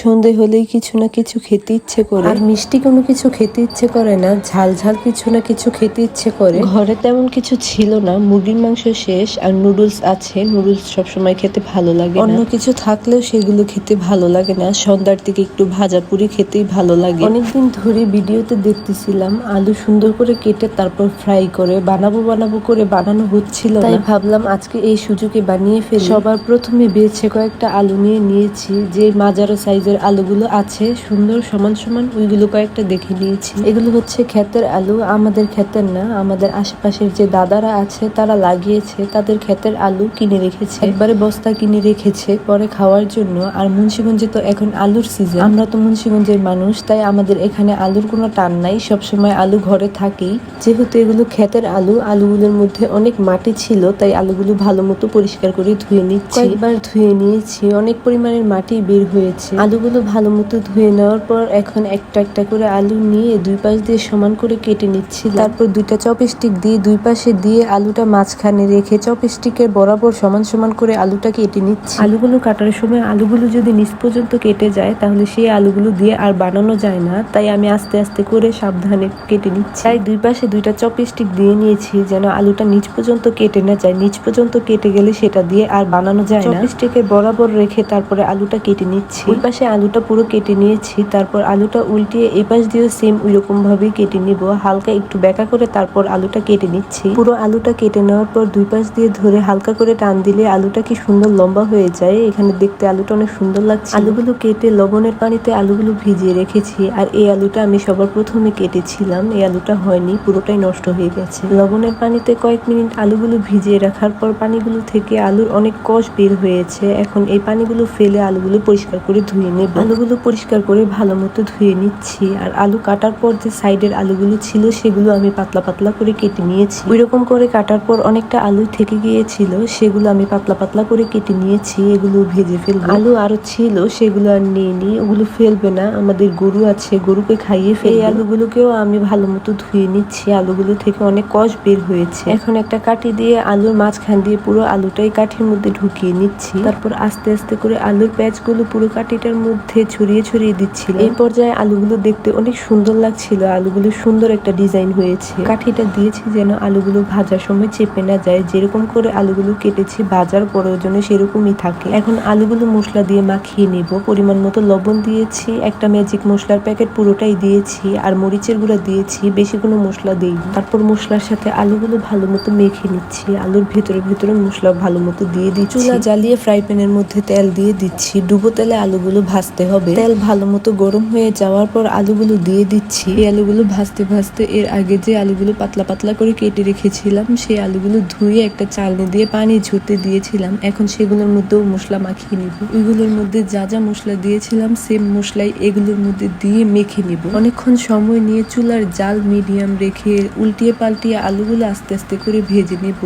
সন্ধে হলেই কিছু না কিছু খেতে ইচ্ছে করে, আর মিষ্টি কোনো কিছু খেতে ইচ্ছে করে না, ঝাল ঝাল কিছু না কিছু খেতে ইচ্ছে করে। ঘরে তেমন কিছু ছিল না, মুরগির মাংস শেষ আর নুডলস আছে। নুডলস সবসময় খেতে ভালো লাগে, অন্য কিছু থাকলেও সেগুলো খেতে ভালো লাগে না। সন্ধ্যার দিকে একটু ভাজা পুরি খেতেই ভালো লাগে। অনেকদিন ধরে ভিডিওতে দেখতেছিলাম আলু সুন্দর করে কেটে তারপর ফ্রাই করে বানাবো করে বানানো হচ্ছিল, তাই ভাবলাম আজকে এই সুযোগে বানিয়ে ফেলি। সবার প্রথমে বেছে কয়েকটা আলু নিয়েছি, যে মাঝারো সাইজের আলুগুলো আছে সুন্দর সমান সমান, ওইগুলো কয়েকটা দেখে নিয়েছি। এগুলো হচ্ছে ক্ষেতের আলু, আমাদের ক্ষেতের না, আমাদের আশেপাশের যে দাদারা আছে তারা লাগিয়েছে, তাদের ক্ষেতের আলু কিনে রেখেছে, একবারে বস্তা কিনে রেখেছে পরে খাওয়ার জন্য। আর মুন্সিগঞ্জে তো এখন আলুর সিজন, আমরা তো মুন্সিগঞ্জের মানুষ, তাই আমাদের এখানে আলুর কোনো টান নাই, সবসময় আলু ঘরে থাকেই। যেহেতু এগুলো ক্ষেতের আলু, আলুগুলোর মধ্যে অনেক মাটি ছিল, তাই আলুগুলো ভালো মতো পরিষ্কার করে ধুয়ে নিচ্ছি। কয়েকবার ধুয়ে নিয়েছি, অনেক পরিমাণের মাটি বের হয়েছে। আলুগুলো ভালো মতো ধুয়ে নেওয়ার পর এখন একটা একটা করে আলু নিয়ে দুই পাশ দিয়ে সমান করে কেটে নিচ্ছি। তারপর দুইটা চপস্টিক দিয়ে দুই পাশে দিয়ে আলুটা মাঝখানে রেখে চপস্টিকের বরাবর সমান সমান করে আলুটা কেটে নিচ্ছি। আলুগুলো কাটার সময় আলুগুলো যদি নিচ পর্যন্ত কেটে যায় তাহলে সেই আলুগুলো দিয়ে আর বানানো যায় না, তাই আমি আস্তে আস্তে করে সাবধানে কেটে নিচ্ছি। তাই দুই পাশে দুইটা চপস্টিক দিয়ে নিয়েছি যেন আলুটা নিচ পর্যন্ত কেটে না যায়, নিচ পর্যন্ত কেটে গেলে সেটা দিয়ে আর বানানো যায় না। চপস্টিকের বরাবর রেখে তারপরে আলুটা কেটে নিচ্ছি। ওই পাশে আলুটা পুরো কেটে নিয়েছি, তারপর আলুটা উল্টিয়ে এই পাশ দিয়েও সেম ওইরকম ভাবেই কেটে নিব, হালকা একটু বেঁকা করে তারপর আলুটা কেটে নিচ্ছি। পুরো আলুটা কেটে নেওয়ার পর দুই পাশ দিয়ে ধরে হালকা করে টান দিলে আলুটা কি সুন্দর লম্বা হয়ে যায়। এখানে দেখতে আলুটা অনেক সুন্দর লাগছে। আলুগুলো কেটে লবণের পানিতে আলুগুলো ভিজিয়ে রেখেছি, আর এই আলুটা আমি সবার প্রথমে কেটেছিলাম, এই আলুটা হয়নি, পুরোটাই নষ্ট হয়ে গেছে। লবণের পানিতে কয়েক মিনিট আলুগুলো ভিজিয়ে রাখার পর পানিগুলো থেকে আলুর অনেক কষ বের হয়েছে। এখন এই পানিগুলো ফেলে আলুগুলো পরিষ্কার করে ধুয়ে নেব। আলুগুলো পরিষ্কার করে ভালো মতো ধুয়ে নিচ্ছি। আর আলু কাটার পর যে সাইডের আলুগুলো ছিল সেগুলো আমি পাতলা পাতলা করে কেটে নিয়েছি। ওইরকম করে কাটার পর অনেকটা আলু থেকে গিয়েছিল, সেগুলো আমি পাতলা পাতলা করে কেটে নিয়েছি। এগুলো ভেজে ফেলবো। আলু আরো ছিল সেগুলো আর নিইনি, ওগুলো ফেলবে না, আমাদের গরু আছে, গরুকে খাইয়ে ফেলবো। এই আলুগুলোকেও আমি ভালো মতো ধুয়ে নিচ্ছি, আলুগুলো থেকে অনেক কষ বের হয়েছে। এখন একটা কাঠি দিয়ে আলুর মাঝখান দিয়ে পুরো আলুটাই কাঠির মধ্যে ঢুকিয়ে নিচ্ছি। তারপর আস্তে আস্তে করে আলুর প্যাচগুলো পুরো কাঠিটার মধ্যে ছড়িয়ে ছড়িয়ে দিচ্ছিল। এই পর্যায়ে আলুগুলো দেখতে অনেক সুন্দর লাগছিল, আলুগুলো সুন্দর একটা ডিজাইন হয়েছে। কাঠিটা দিয়েছি যেন আলুগুলো ভাজার সময় চেপে না যায়, যেরকম করে আলুগুলো কেটেছি ভাজার প্রয়োজনে সেরকমই থাকে। এখন আলুগুলো মশলা দিয়ে মাখিয়ে নিব। পরিমাণ মতো লবণ দিয়েছি, একটা ম্যাজিক মশলার প্যাকেট পুরোটাই দিয়েছি, আর মরিচের গুঁড়া দিয়েছি, বেশি কোনো মশলা দিই। তারপর মশলার সাথে আলুগুলো ভালো মতো মেখে নিচ্ছি। আলুর ভেতরে ভেতরে মশলা ভালো মতো দিয়ে দিচ্ছি। চুলা জ্বালিয়ে ফ্রাই প্যানের মধ্যে তেল দিয়ে দিচ্ছি, ডুবো তেলে আলুগুলো ভাজতে হবে। তেল ভালো মতো গরম হয়ে যাওয়ার পর আলুগুলো দিয়ে দিচ্ছি। এই আলুগুলো ভাজতে ভাজতে এর আগে যে আলুগুলো পাতলা পাতলা করে কেটে রেখেছিলাম সেই আলুগুলো ধুয়ে একটা চালনি দিয়ে পানি ঝরতে দিয়েছিলাম। এখন সেগুলোর মধ্যেও মশলা মাখিয়ে নিব। ওইগুলোর মধ্যে যা যা মশলা দিয়েছিলাম সেম মশলাই এগুলোর মধ্যে দিয়ে মেখে নিব। অনেকক্ষণ সময় নিয়ে চুলার জাল মিডিয়াম রেখে উল্টিয়ে পাল্টিয়ে আলুগুলো আস্তে আস্তে করে ভেজে নেব।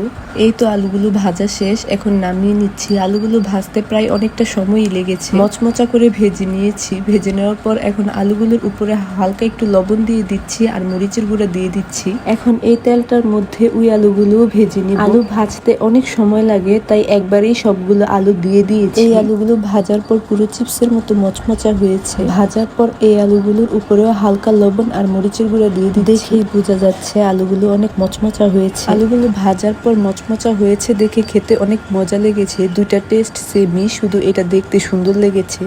এই তো আলুগুলো ভাজা শেষ, এখন নামিয়ে নিচ্ছি। আলুগুলো ভাজতে প্রায় অনেকটা সময়ই লেগেছে, মচমচা করে ভেজে নিয়েছি। ভেজে নেওয়ার পর এখন আলুগুলোর উপরে হালকা একটু লবণ দিয়ে দিচ্ছি আর মরিচের গুঁড়া দিয়ে দিচ্ছি। এখন এই তেলটার মধ্যে ওই আলুগুলোও ভেজে নিব। আলু ভাজতে অনেক সময় লাগে, তাই একবারেই সবগুলো আলু দিয়ে দিয়েছি। এই আলুগুলো ভাজার পর পুরো চিপসের মতো মচমচা হয়েছে। ভাজার পর এই আলুগুলোর উপরেও হালকা লবণ আর মরিচের গুঁড়া দিয়ে দিচ্ছি। দেখেই বোঝা যাচ্ছে আলুগুলো অনেক মচমচা হয়েছে। আলুগুলো ভাজার পর মচমচা হয়েছে দেখে খেতে অনেক মজা লেগেছে। দুইটা টেস্ট সেমই, শুধু এটা দেখতে সুন্দর লেগেছে।